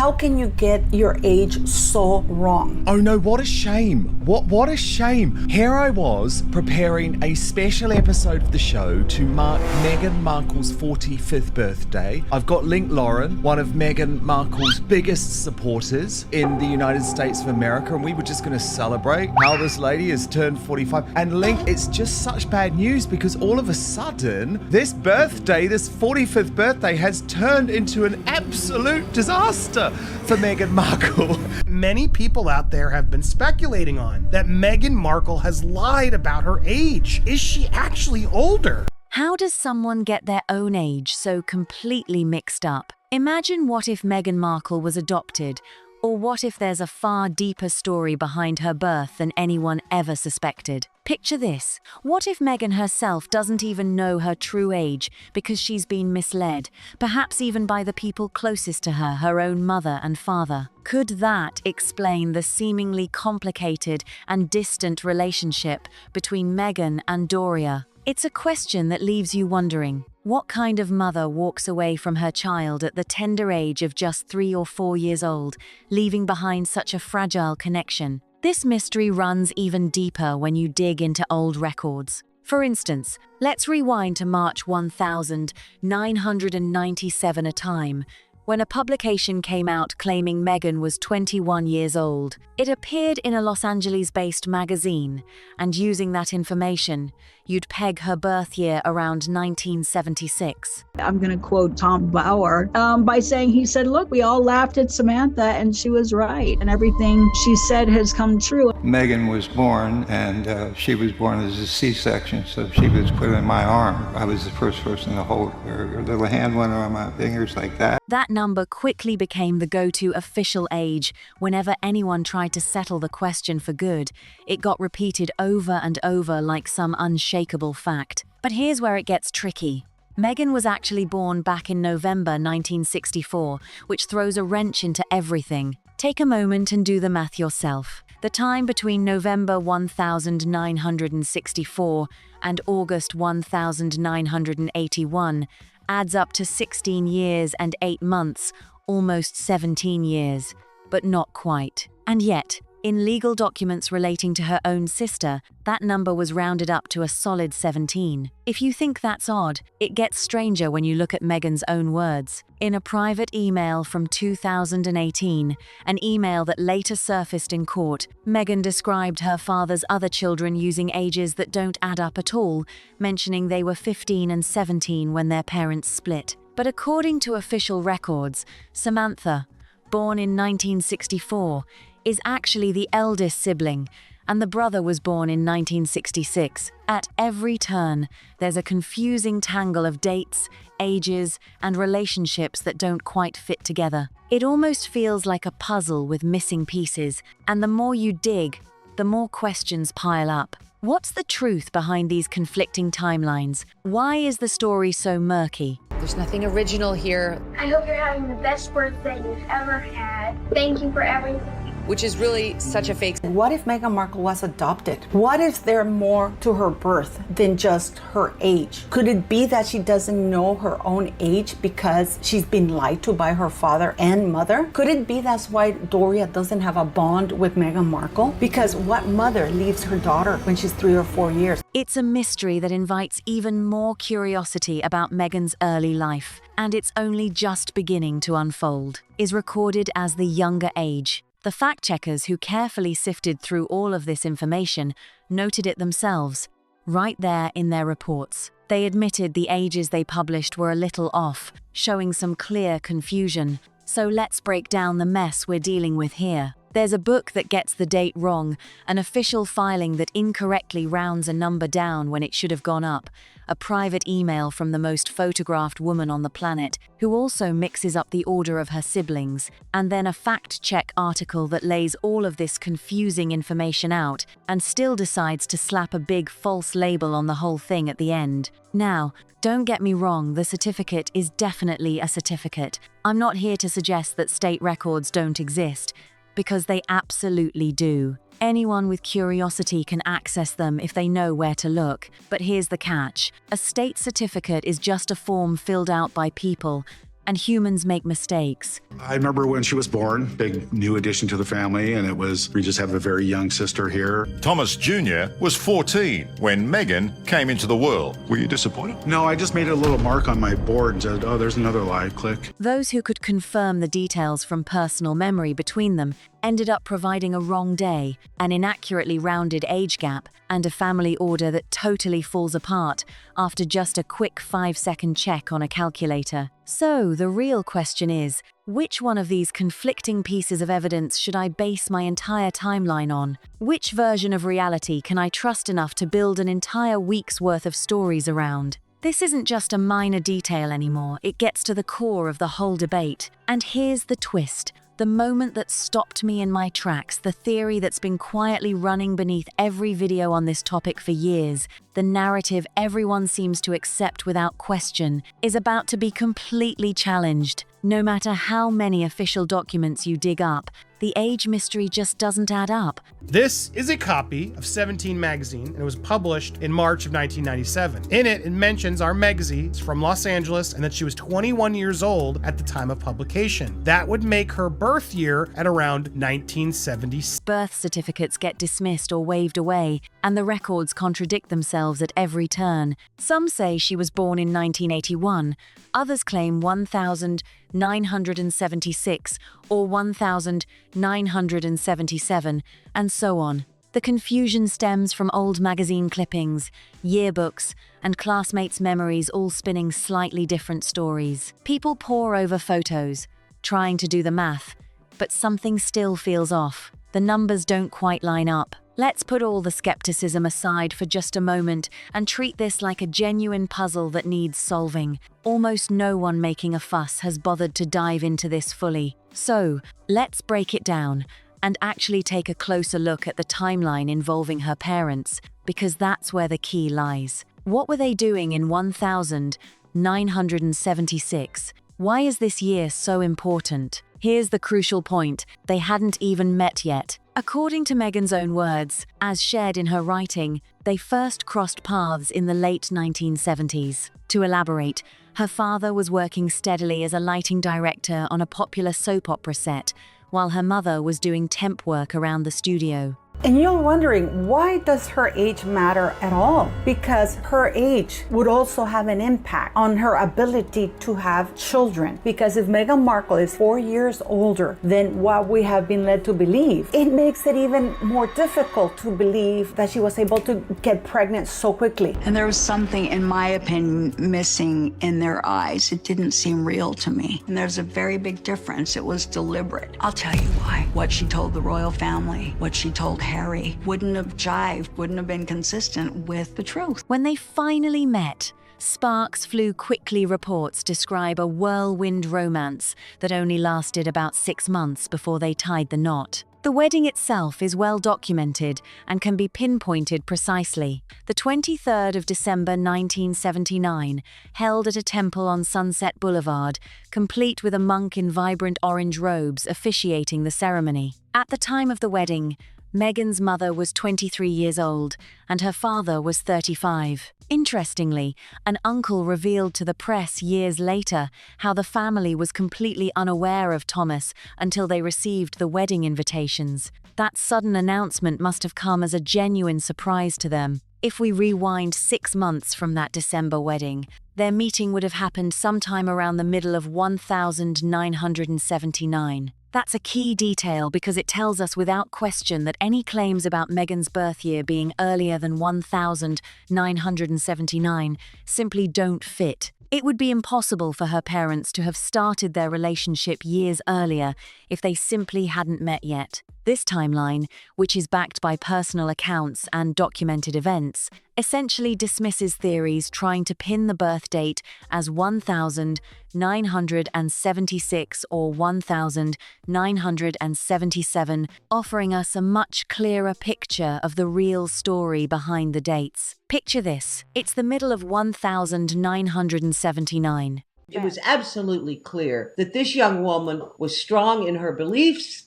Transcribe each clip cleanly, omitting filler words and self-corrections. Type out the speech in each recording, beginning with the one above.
How can you get your age so wrong? Oh no, what a shame. What a shame. Here I was preparing a special episode of the show to mark Meghan Markle's 45th birthday. I've got Link Lauren, one of Meghan Markle's biggest supporters in the United States of America, and we were just going to celebrate how this lady has turned 45. And Link, it's just such bad news because all of a sudden, this birthday, this 45th birthday, has turned into an absolute disaster for Meghan Markle. Many people out there have been speculating on that Meghan Markle has lied about her age. Is she actually older? How does someone get their own age so completely mixed up? Imagine what if Meghan Markle was adopted, or what if there's a far deeper story behind her birth than anyone ever suspected? Picture this. What if Meghan herself doesn't even know her true age because she's been misled, perhaps even by the people closest to her, her own mother and father? Could that explain the seemingly complicated and distant relationship between Meghan and Doria? It's a question that leaves you wondering. What kind of mother walks away from her child at the tender age of just 3 or 4 years old, leaving behind such a fragile connection? This mystery runs even deeper when you dig into old records. For instance, let's rewind to March 1997 a time, when a publication came out claiming Meghan was 21 years old. It appeared in a Los Angeles-based magazine, and using that information, you'd peg her birth year around 1976. I'm going to quote Tom Bauer by saying, he said, look, we all laughed at Samantha and she was right, and everything she said has come true. Meghan was born, and she was born as a C-section, so she was put in my arm. I was the first person to hold her. Her little hand went on my fingers like that. That number quickly became the go-to official age whenever anyone tried to settle the question for good. It got repeated over and over like some unshakable fact. But here's where it gets tricky. Meghan was actually born back in November 1964, which throws a wrench into everything. Take a moment and do the math yourself. The time between November 1964 and August 1981 adds up to 16 years and 8 months, almost 17 years, but not quite. And yet, in legal documents relating to her own sister, that number was rounded up to a solid 17. If you think that's odd, it gets stranger when you look at Meghan's own words. In a private email from 2018, an email that later surfaced in court, Meghan described her father's other children using ages that don't add up at all, mentioning they were 15 and 17 when their parents split. But according to official records, Samantha, born in 1964, is actually the eldest sibling, and the brother was born in 1966. At every turn, there's a confusing tangle of dates, ages, and relationships that don't quite fit together. It almost feels like a puzzle with missing pieces, and the more you dig, the more questions pile up. What's the truth behind these conflicting timelines? Why is the story so murky? There's nothing original here. I hope you're having the best birthday you've ever had. Thank you for everything. Which is really such a fake. What if Meghan Markle was adopted? What if there's more to her birth than just her age? Could it be that she doesn't know her own age because she's been lied to by her father and mother? Could it be that's why Doria doesn't have a bond with Meghan Markle? Because what mother leaves her daughter when she's 3 or 4 years? It's a mystery that invites even more curiosity about Meghan's early life, and it's only just beginning to unfold. Is recorded as the younger age. The fact-checkers who carefully sifted through all of this information noted it themselves, right there in their reports. They admitted the ages they published were a little off, showing some clear confusion. So let's break down the mess we're dealing with here. There's a book that gets the date wrong, an official filing that incorrectly rounds a number down when it should have gone up, a private email from the most photographed woman on the planet, who also mixes up the order of her siblings, and then a fact-check article that lays all of this confusing information out and still decides to slap a big false label on the whole thing at the end. Now, don't get me wrong, the certificate is definitely a certificate. I'm not here to suggest that state records don't exist, because they absolutely do. Anyone with curiosity can access them if they know where to look. But here's the catch. A state certificate is just a form filled out by people, and humans make mistakes. I remember when she was born, big new addition to the family, and we just have a very young sister here. Thomas Jr. was 14 when Meghan came into the world. Were you disappointed? No, I just made a little mark on my board and said, oh, there's another lie, click. Those who could confirm the details from personal memory between them ended up providing a wrong day, an inaccurately rounded age gap, and a family order that totally falls apart after just a quick 5-second check on a calculator. So, the real question is, which one of these conflicting pieces of evidence should I base my entire timeline on? Which version of reality can I trust enough to build an entire week's worth of stories around? This isn't just a minor detail anymore, it gets to the core of the whole debate. And here's the twist. The moment that stopped me in my tracks, the theory that's been quietly running beneath every video on this topic for years, the narrative everyone seems to accept without question, is about to be completely challenged. No matter how many official documents you dig up, the age mystery just doesn't add up. This is a copy of 17 magazine, and it was published in March of 1997. In it, it mentions our Megzy from Los Angeles and that she was 21 years old at the time of publication. That would make her birth year at around 1976. Birth certificates get dismissed or waved away, and the records contradict themselves at every turn. Some say she was born in 1981, others claim 1976 or 1977, and so on. The confusion stems from old magazine clippings, yearbooks, and classmates' memories all spinning slightly different stories. People pore over photos, trying to do the math, but something still feels off. The numbers don't quite line up. Let's put all the skepticism aside for just a moment and treat this like a genuine puzzle that needs solving. Almost no one making a fuss has bothered to dive into this fully. So, let's break it down and actually take a closer look at the timeline involving her parents, because that's where the key lies. What were they doing in 1976? Why is this year so important? Here's the crucial point: they hadn't even met yet. According to Meghan's own words, as shared in her writing, they first crossed paths in the late 1970s. To elaborate, her father was working steadily as a lighting director on a popular soap opera set, while her mother was doing temp work around the studio. And you're wondering, why does her age matter at all? Because her age would also have an impact on her ability to have children. Because if Meghan Markle is 4 years older than what we have been led to believe, it makes it even more difficult to believe that she was able to get pregnant so quickly. And there was something, in my opinion, missing in their eyes. It didn't seem real to me. And there's a very big difference. It was deliberate. I'll tell you why. What she told the royal family, what she told Harry, wouldn't have jived, wouldn't have been consistent with the truth. When they finally met, sparks flew quickly. Reports describe a whirlwind romance that only lasted about 6 months before they tied the knot. The wedding itself is well documented and can be pinpointed precisely. The 23rd of December 1979, held at a temple on Sunset Boulevard, complete with a monk in vibrant orange robes officiating the ceremony. At the time of the wedding, Meghan's mother was 23 years old and her father was 35. Interestingly, an uncle revealed to the press years later how the family was completely unaware of Thomas until they received the wedding invitations. That sudden announcement must have come as a genuine surprise to them. If we rewind 6 months from that December wedding, their meeting would have happened sometime around the middle of 1979. That's a key detail because it tells us without question that any claims about Meghan's birth year being earlier than 1979 simply don't fit. It would be impossible for her parents to have started their relationship years earlier if they simply hadn't met yet. This timeline, which is backed by personal accounts and documented events, essentially dismisses theories trying to pin the birth date as 1976 or 1977, offering us a much clearer picture of the real story behind the dates. Picture this: it's the middle of 1979. It was absolutely clear that this young woman was strong in her beliefs.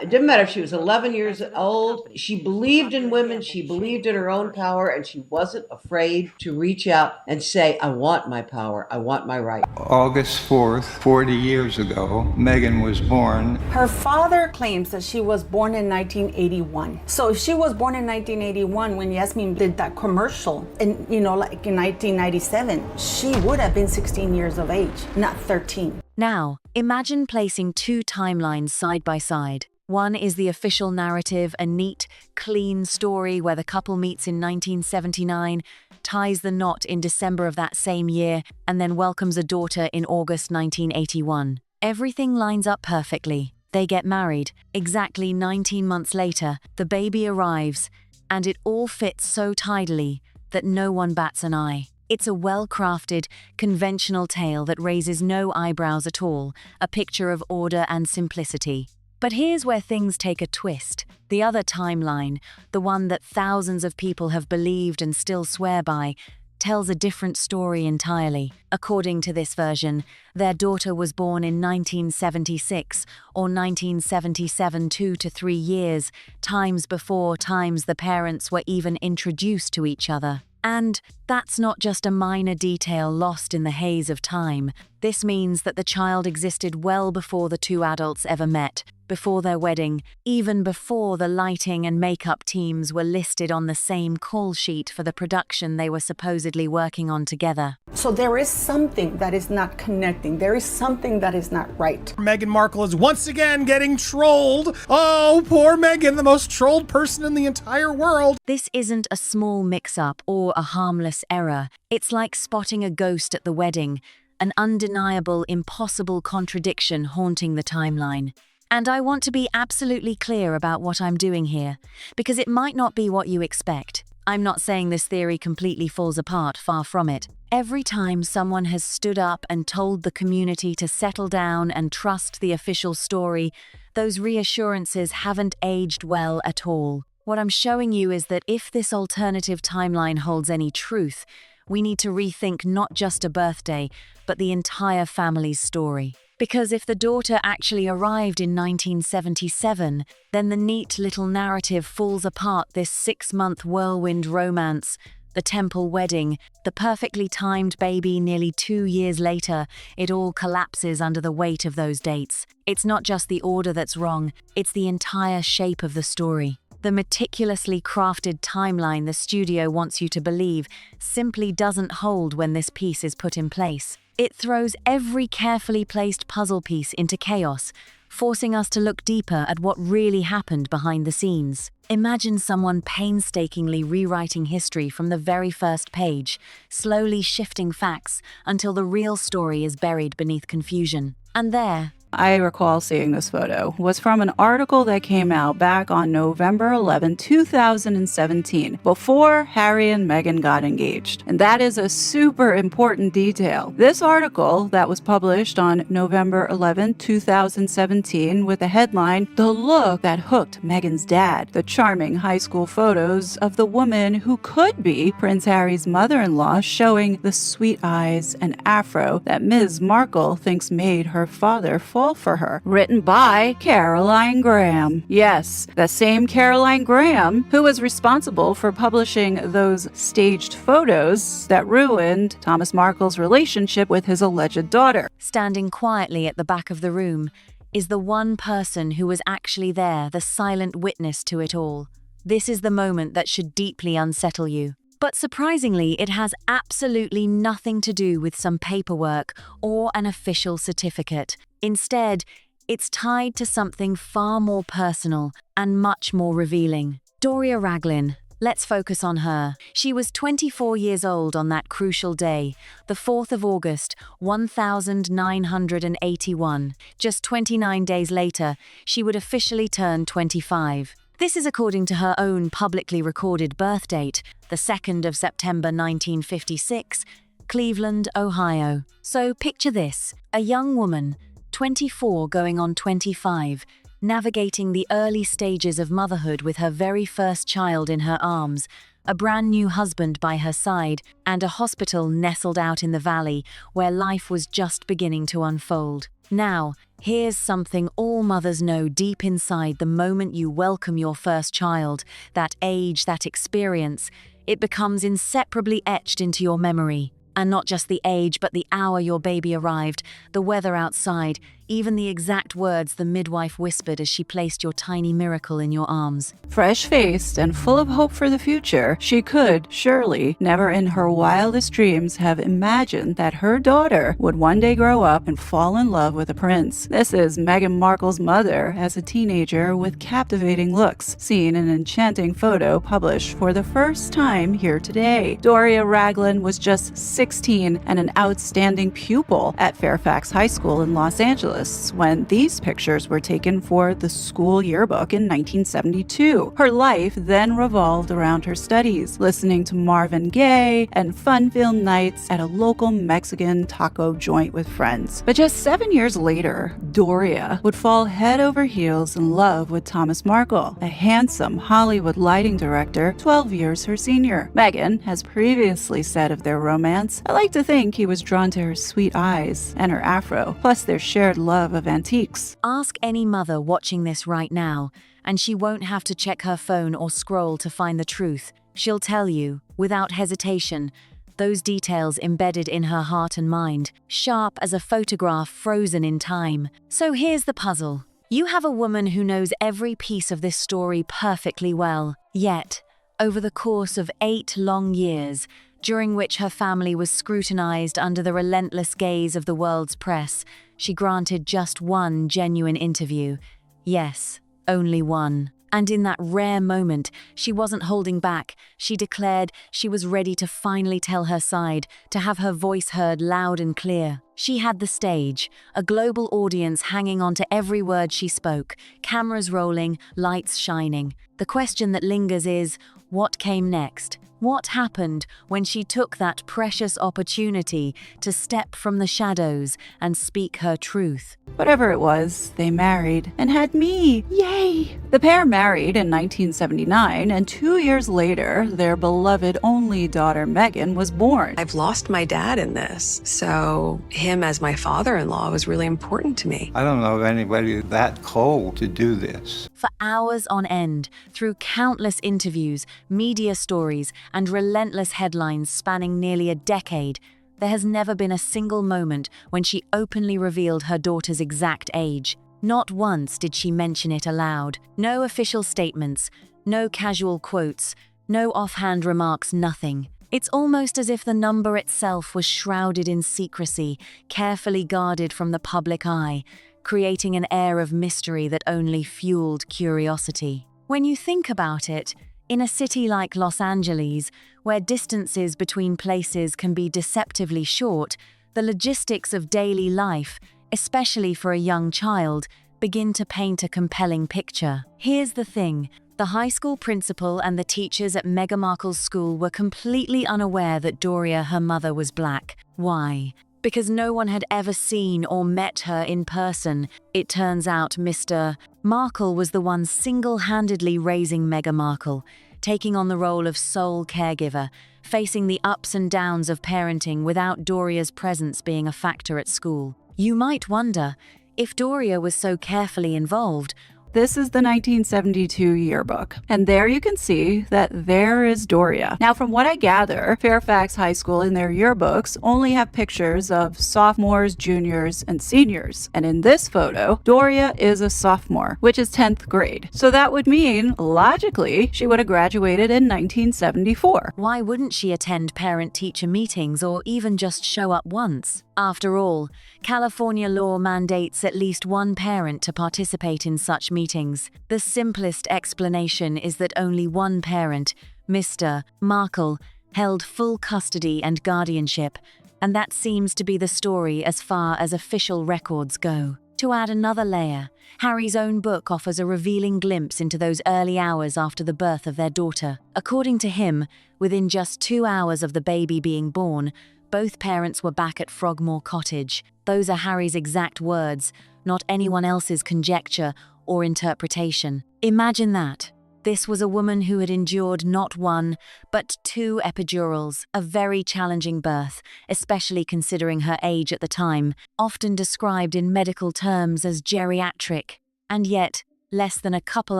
It didn't matter if she was 11 years old. She believed in women. She believed in her own power, and she wasn't afraid to reach out and say, I want my power. I want my right. August 4th, 40 years ago, Meghan was born. Her father claims that she was born in 1981. So if she was born in 1981 when Yasmin did that commercial, and like in 1997, she would have been 16 years of age, not 13. Now, imagine placing two timelines side by side. One is the official narrative, a neat, clean story where the couple meets in 1979, ties the knot in December of that same year, and then welcomes a daughter in August 1981. Everything lines up perfectly. They get married. Exactly 19 months later, the baby arrives, and it all fits so tidily that no one bats an eye. It's a well-crafted, conventional tale that raises no eyebrows at all, a picture of order and simplicity. But here's where things take a twist. The other timeline, the one that thousands of people have believed and still swear by, tells a different story entirely. According to this version, their daughter was born in 1976 or 1977, 2 to 3 years, times before times the parents were even introduced to each other. And that's not just a minor detail lost in the haze of time. This means that the child existed well before the two adults ever met, before their wedding, even before the lighting and makeup teams were listed on the same call sheet for the production they were supposedly working on together. So there is something that is not connecting. There is something that is not right. Meghan Markle is once again getting trolled. Oh, poor Meghan, the most trolled person in the entire world. This isn't a small mix-up or a harmless error. It's like spotting a ghost at the wedding, an undeniable, impossible contradiction haunting the timeline. And I want to be absolutely clear about what I'm doing here, because it might not be what you expect. I'm not saying this theory completely falls apart, far from it. Every time someone has stood up and told the community to settle down and trust the official story, those reassurances haven't aged well at all. What I'm showing you is that if this alternative timeline holds any truth, we need to rethink not just a birthday, but the entire family's story. Because if the daughter actually arrived in 1977, then the neat little narrative falls apart. This 6-month whirlwind romance, the temple wedding, the perfectly timed baby nearly 2 years later, it all collapses under the weight of those dates. It's not just the order that's wrong, it's the entire shape of the story. The meticulously crafted timeline the studio wants you to believe simply doesn't hold when this piece is put in place. It throws every carefully placed puzzle piece into chaos, forcing us to look deeper at what really happened behind the scenes. Imagine someone painstakingly rewriting history from the very first page, slowly shifting facts until the real story is buried beneath confusion. And there, I recall seeing this photo, was from an article that came out back on November 11, 2017, before Harry and Meghan got engaged. And that is a super important detail. This article that was published on November 11, 2017, with the headline, "The Look That Hooked Meghan's Dad," the charming high school photos of the woman who could be Prince Harry's mother-in-law showing the sweet eyes and afro that Ms. Markle thinks made her father fall for her. Written by Caroline Graham. Yes, the same Caroline Graham who was responsible for publishing those staged photos that ruined Thomas Markle's relationship with his alleged daughter. Standing quietly at the back of the room is the one person who was actually there, the silent witness to it all. This is the moment that should deeply unsettle you. But surprisingly, it has absolutely nothing to do with some paperwork or an official certificate. Instead, it's tied to something far more personal and much more revealing. Doria Ragland. Let's focus on her. She was 24 years old on that crucial day, the 4th of August, 1981. Just 29 days later, she would officially turn 25. This is according to her own publicly recorded birth date, the 2nd of September 1956, Cleveland, Ohio. So picture this, a young woman, 24 going on 25, navigating the early stages of motherhood with her very first child in her arms, a brand new husband by her side, and a hospital nestled out in the valley where life was just beginning to unfold. Now, here's something all mothers know deep inside the moment you welcome your first child, that age, that experience. It becomes inseparably etched into your memory. And not just the age, but the hour your baby arrived, the weather outside, even the exact words the midwife whispered as she placed your tiny miracle in your arms. Fresh-faced and full of hope for the future, she could, surely, never in her wildest dreams have imagined that her daughter would one day grow up and fall in love with a prince. This is Meghan Markle's mother as a teenager with captivating looks, seen in an enchanting photo published for the first time here today. Doria Ragland was just 16 and an outstanding pupil at Fairfax High School in Los Angeles when these pictures were taken for the school yearbook in 1972. Her life then revolved around her studies, listening to Marvin Gaye and fun-filled nights at a local Mexican taco joint with friends. But just 7 years later, Doria would fall head over heels in love with Thomas Markle, a handsome Hollywood lighting director 12 years her senior. Meghan has previously said of their romance, "I like to think he was drawn to her sweet eyes and her afro, plus their shared love of antiques." Ask any mother watching this right now, and she won't have to check her phone or scroll to find the truth. She'll tell you, without hesitation, those details embedded in her heart and mind, sharp as a photograph frozen in time. So here's the puzzle. You have a woman who knows every piece of this story perfectly well. Yet, over the course of 8 long years, during which her family was scrutinized under the relentless gaze of the world's press, she granted just one genuine interview. Yes, only one. And in that rare moment, she wasn't holding back. She declared she was ready to finally tell her side, to have her voice heard loud and clear. She had the stage, a global audience hanging on to every word she spoke, cameras rolling, lights shining. The question that lingers is, what came next? What happened when she took that precious opportunity to step from the shadows and speak her truth? Whatever it was, they married and had me. Yay! The pair married in 1979, and 2 years later, their beloved only daughter Meghan was born. I've lost my dad in this, so him as my father-in-law was really important to me. I don't know of anybody that cold to do this. For hours on end, through countless interviews, media stories, and relentless headlines spanning nearly a decade, there has never been a single moment when she openly revealed her daughter's exact age. Not once did she mention it aloud. No official statements, no casual quotes, no offhand remarks, nothing. It's almost as if the number itself was shrouded in secrecy, carefully guarded from the public eye, creating an air of mystery that only fueled curiosity. When you think about it, in a city like Los Angeles, where distances between places can be deceptively short, the logistics of daily life, especially for a young child, begin to paint a compelling picture. Here's the thing. The high school principal and the teachers at Meghan Markle's school were completely unaware that Doria, her mother, was black. Why? Because no one had ever seen or met her in person. It turns out Mr. Markle was the one single-handedly raising Meghan Markle, taking on the role of sole caregiver, facing the ups and downs of parenting without Doria's presence being a factor at school. You might wonder, if Doria was so carefully involved, This is the 1972 yearbook, and there you can see that there is Doria. Now, from what I gather, Fairfax High School in their yearbooks only have pictures of sophomores, juniors, and seniors. And in this photo, Doria is a sophomore, which is 10th grade. So that would mean, logically, she would have graduated in 1974. Why wouldn't she attend parent-teacher meetings or even just show up once? After all, California law mandates at least one parent to participate in such meetings. The simplest explanation is that only one parent, Mr. Markle, held full custody and guardianship, and that seems to be the story as far as official records go. To add another layer, Harry's own book offers a revealing glimpse into those early hours after the birth of their daughter. According to him, within just 2 hours of the baby being born, both parents were back at Frogmore Cottage. Those are Harry's exact words, not anyone else's conjecture or interpretation. Imagine that. This was a woman who had endured not one, but 2 epidurals, a very challenging birth, especially considering her age at the time, often described in medical terms as geriatric. And yet, less than a couple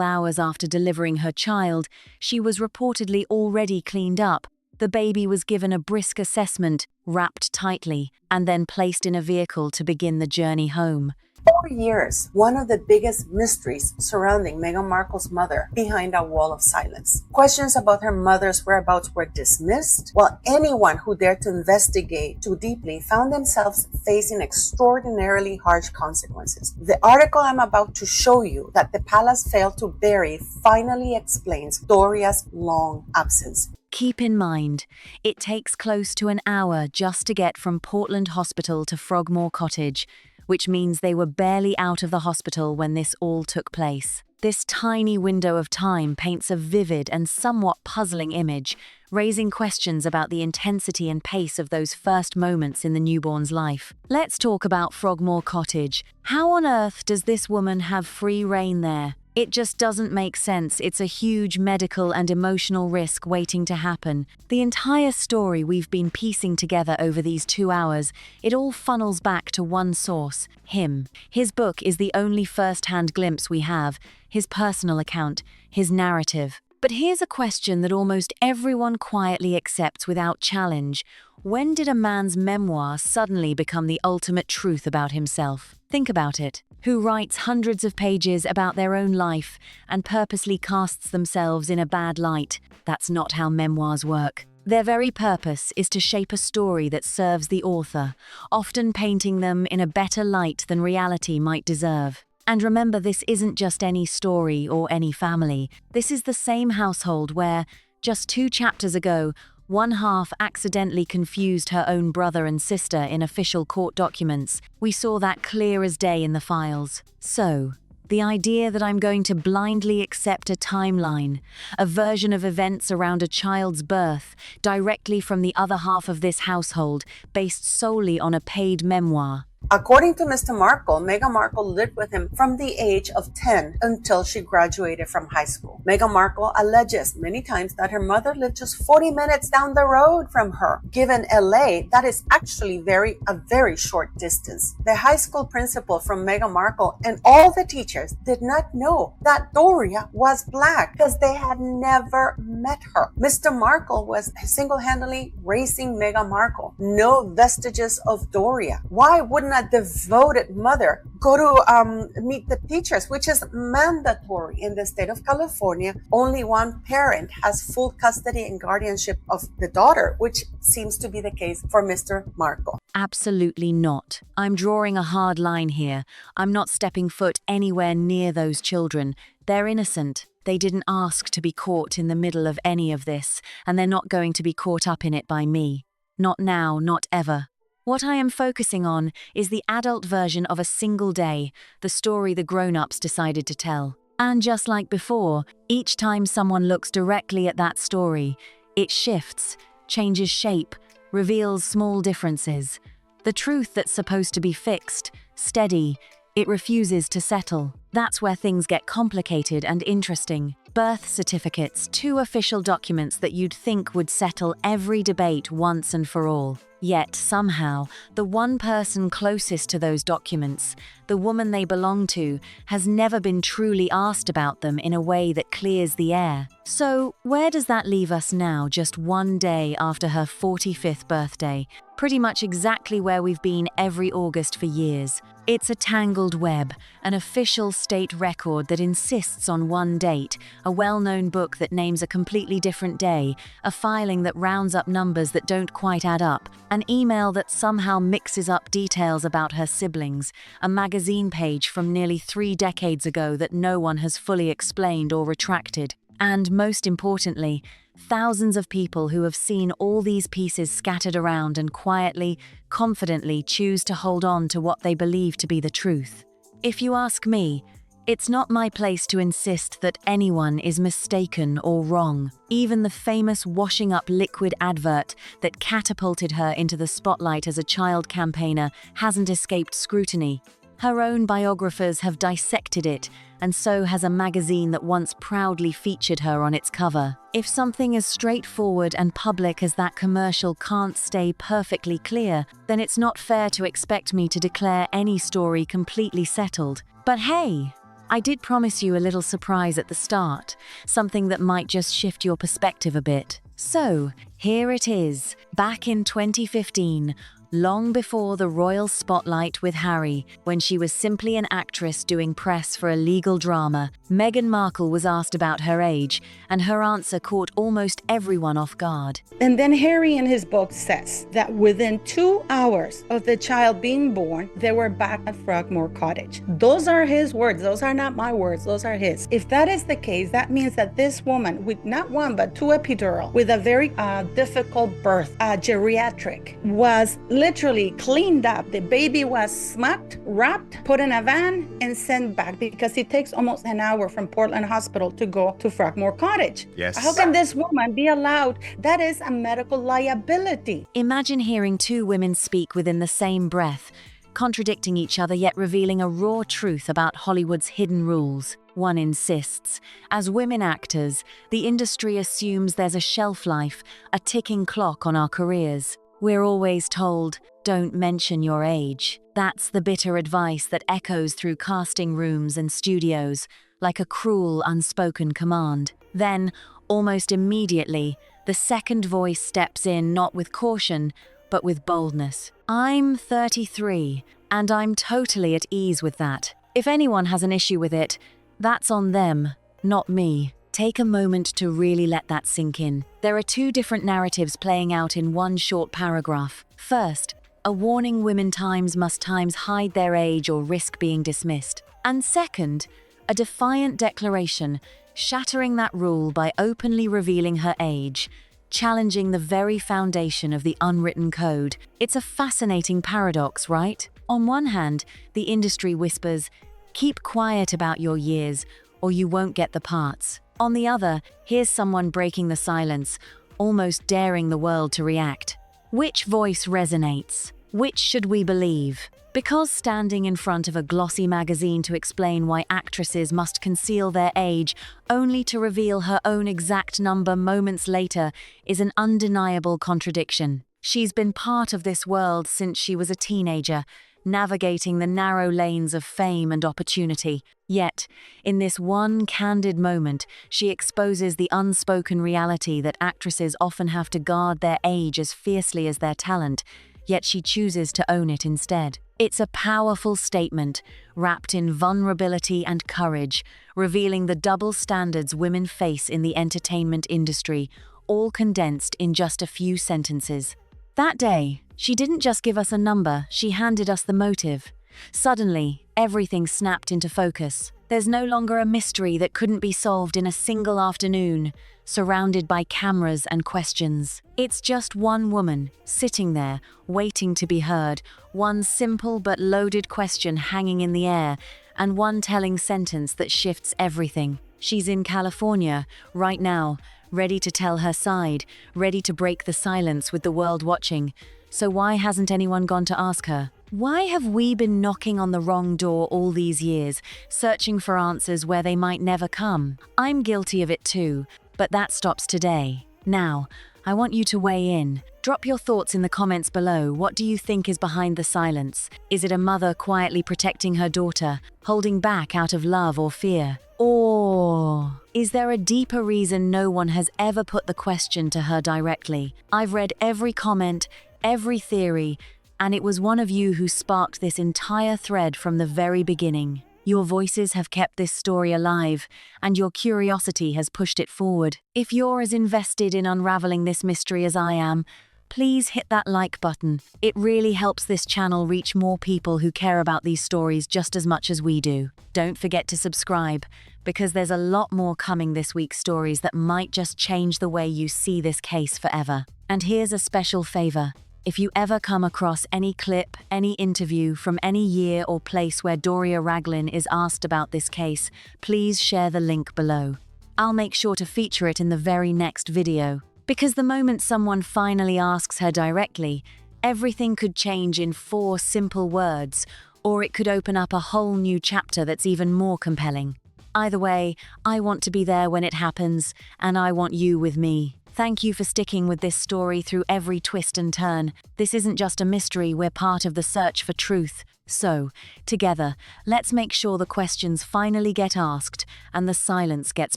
hours after delivering her child, she was reportedly already cleaned up. The baby was given a brisk assessment, wrapped tightly, and then placed in a vehicle to begin the journey home. For years, one of the biggest mysteries surrounding Meghan Markle's mother behind a wall of silence. Questions about her mother's whereabouts were dismissed, while anyone who dared to investigate too deeply found themselves facing extraordinarily harsh consequences. The article I'm about to show you that the palace failed to bury finally explains Doria's long absence. Keep in mind, it takes close to an hour just to get from Portland Hospital to Frogmore Cottage, which means they were barely out of the hospital when this all took place. This tiny window of time paints a vivid and somewhat puzzling image, raising questions about the intensity and pace of those first moments in the newborn's life. Let's talk about Frogmore Cottage. How on earth does this woman have free rein there? It just doesn't make sense. It's a huge medical and emotional risk waiting to happen. The entire story we've been piecing together over these 2 hours, it all funnels back to one source, him. His book is the only first-hand glimpse we have, his personal account, his narrative. But here's a question that almost everyone quietly accepts without challenge. When did a man's memoir suddenly become the ultimate truth about himself? Think about it. Who writes hundreds of pages about their own life and purposely casts themselves in a bad light? That's not how memoirs work. Their very purpose is to shape a story that serves the author, often painting them in a better light than reality might deserve. And remember, this isn't just any story or any family. This is the same household where, just 2 chapters ago, one half accidentally confused her own brother and sister in official court documents. We saw that clear as day in the files. So, the idea that I'm going to blindly accept a timeline, a version of events around a child's birth, directly from the other half of this household, based solely on a paid memoir. According to Mr. Markle, Meghan Markle lived with him from the age of 10 until she graduated from high school. Meghan Markle alleges many times that her mother lived just 40 minutes down the road from her. Given LA, that is actually a very short distance. The high school principal from Meghan Markle and all the teachers did not know that Doria was Black because they had never met her. Mr. Markle was single-handedly raising Meghan Markle. No vestiges of Doria. Why wouldn't a devoted mother go to meet the teachers, which is mandatory in the state of California? Only one parent has full custody and guardianship of the daughter, which seems to be the case for Mr. Markle. Absolutely not. I'm drawing a hard line here. I'm not stepping foot anywhere near those children. They're innocent. They didn't ask to be caught in the middle of any of this, and they're not going to be caught up in it by me. Not now, not ever. What I am focusing on is the adult version of a single day, the story the grown-ups decided to tell. And just like before, each time someone looks directly at that story, it shifts, changes shape, reveals small differences. The truth that's supposed to be fixed, steady, it refuses to settle. That's where things get complicated and interesting. Birth certificates, 2 official documents that you'd think would settle every debate once and for all. Yet, somehow, the one person closest to those documents, the woman they belong to, has never been truly asked about them in a way that clears the air. So, where does that leave us now, just 1 day after her 45th birthday? Pretty much exactly where we've been every August for years. It's a tangled web, an official state record that insists on one date, a well-known book that names a completely different day, a filing that rounds up numbers that don't quite add up, an email that somehow mixes up details about her siblings, a magazine page from nearly 3 decades ago that no one has fully explained or retracted. And most importantly, thousands of people who have seen all these pieces scattered around and quietly, confidently choose to hold on to what they believe to be the truth. If you ask me, it's not my place to insist that anyone is mistaken or wrong. Even the famous washing up liquid advert that catapulted her into the spotlight as a child campaigner hasn't escaped scrutiny. Her own biographers have dissected it, and so has a magazine that once proudly featured her on its cover. If something as straightforward and public as that commercial can't stay perfectly clear, then it's not fair to expect me to declare any story completely settled. But hey, I did promise you a little surprise at the start, something that might just shift your perspective a bit. So, here it is, back in 2015, long before the royal spotlight with Harry, when she was simply an actress doing press for a legal drama, Meghan Markle was asked about her age, and her answer caught almost everyone off guard. And then Harry in his book says that within 2 hours of the child being born, they were back at Frogmore Cottage. Those are his words. Those are not my words. Those are his. If that is the case, that means that this woman with not one but 2 epidural, with a very difficult birth, geriatric, was literally cleaned up. The baby was smucked, wrapped, put in a van, and sent back, because it takes almost an hour from Portland Hospital to go to Frogmore Cottage. Yes. How can this woman be allowed? That is a medical liability. Imagine hearing 2 women speak within the same breath, contradicting each other yet revealing a raw truth about Hollywood's hidden rules. One insists, as women actors, the industry assumes there's a shelf life, a ticking clock on our careers. We're always told, don't mention your age. That's the bitter advice that echoes through casting rooms and studios, like a cruel, unspoken command. Then, almost immediately, the second voice steps in not with caution, but with boldness. I'm 33, and I'm totally at ease with that. If anyone has an issue with it, that's on them, not me. Take a moment to really let that sink in. There are 2 different narratives playing out in one short paragraph. First, a warning women must times hide their age or risk being dismissed. And second, a defiant declaration, shattering that rule by openly revealing her age, challenging the very foundation of the unwritten code. It's a fascinating paradox, right? On one hand, the industry whispers, keep quiet about your years, or you won't get the parts. On the other, here's someone breaking the silence, almost daring the world to react. Which voice resonates? Which should we believe? Because standing in front of a glossy magazine to explain why actresses must conceal their age, only to reveal her own exact number moments later, is an undeniable contradiction. She's been part of this world since she was a teenager, navigating the narrow lanes of fame and opportunity. Yet, in this one candid moment, she exposes the unspoken reality that actresses often have to guard their age as fiercely as their talent, yet she chooses to own it instead. It's a powerful statement, wrapped in vulnerability and courage, revealing the double standards women face in the entertainment industry, all condensed in just a few sentences. That day, she didn't just give us a number, she handed us the motive. Suddenly, everything snapped into focus. There's no longer a mystery that couldn't be solved in a single afternoon, surrounded by cameras and questions. It's just one woman, sitting there, waiting to be heard, one simple but loaded question hanging in the air, and one telling sentence that shifts everything. She's in California, right now, ready to tell her side, ready to break the silence with the world watching. So why hasn't anyone gone to ask her? Why have we been knocking on the wrong door all these years, searching for answers where they might never come? I'm guilty of it too, but that stops today. Now, I want you to weigh in. Drop your thoughts in the comments below. What do you think is behind the silence? Is it a mother quietly protecting her daughter, holding back out of love or fear? Or is there a deeper reason no one has ever put the question to her directly? I've read every comment, every theory, and it was one of you who sparked this entire thread from the very beginning. Your voices have kept this story alive, and your curiosity has pushed it forward. If you're as invested in unraveling this mystery as I am, please hit that like button. It really helps this channel reach more people who care about these stories just as much as we do. Don't forget to subscribe, because there's a lot more coming this week, stories that might just change the way you see this case forever. And here's a special favor. If you ever come across any clip, any interview from any year or place where Doria Ragland is asked about this case, please share the link below. I'll make sure to feature it in the very next video. Because the moment someone finally asks her directly, everything could change in 4 simple words, Or it could open up a whole new chapter that's even more compelling. Either way, I want to be there when it happens, and I want you with me. Thank you for sticking with this story through every twist and turn. This isn't just a mystery, we're part of the search for truth. So, together, let's make sure the questions finally get asked and the silence gets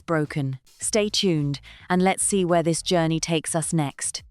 broken. Stay tuned, and let's see where this journey takes us next.